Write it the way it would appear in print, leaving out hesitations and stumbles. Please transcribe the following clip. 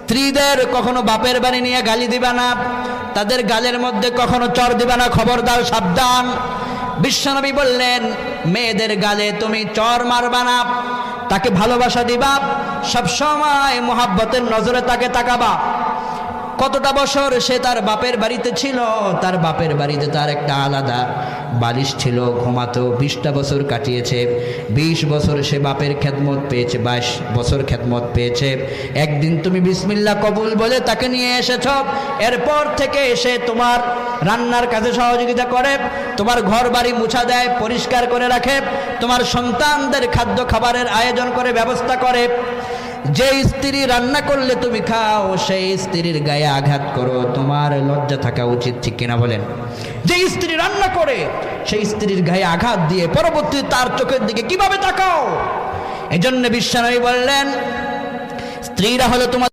স্ত্রীদের কখনো বাপের বাড়ি নিয়ে গালি দিবা না, তাদের গালের মধ্যে কখনো চর দিবা না, খবরদার, সাবধান। বিশ্বনবী বললেন, মেয়েদের গালে তুমি চর মারবা না, তাকে ভালোবাসা দিবা, সবসময় মোহাব্বতের নজরে তাকে তাকাবা। কতটা বছর সে তার বাপের বাড়িতে ছিল, তার বাপের বাড়িতে তার একটা আলাদা বালিশ ছিল, ঘুমাতো। 20টা বছর কাটিয়েছে, 20 বছর সে বাপের খেদমত পেয়েছে, 22 বছর খেদমত পেয়েছে। একদিন তুমি বিসমিল্লাহ কবুল বলে তাকে নিয়ে এসেছ, এরপর থেকে সে তোমার রান্নার কাজে সহযোগিতা করে, তোমার ঘর বাড়ি মুছা দেয়, পরিষ্কার করে রাখে, তোমার সন্তানদের খাদ্য খাবারের আয়োজন করে, ব্যবস্থা করে। যে স্ত্রী রান্না করলে তুমি খাও, সেই স্ত্রীর গায়ে আঘাত করো, তোমার লজ্জা থাকা উচিত, ঠিক কিনা বলেন? যে স্ত্রী রান্না করে সেই স্ত্রীর গায়ে আঘাত দিয়ে পরবর্তীতে তার চোখের দিকে কিভাবে তাকাও? এজন্য বিশ্বনবী বললেন, স্ত্রীরা হলো তোমার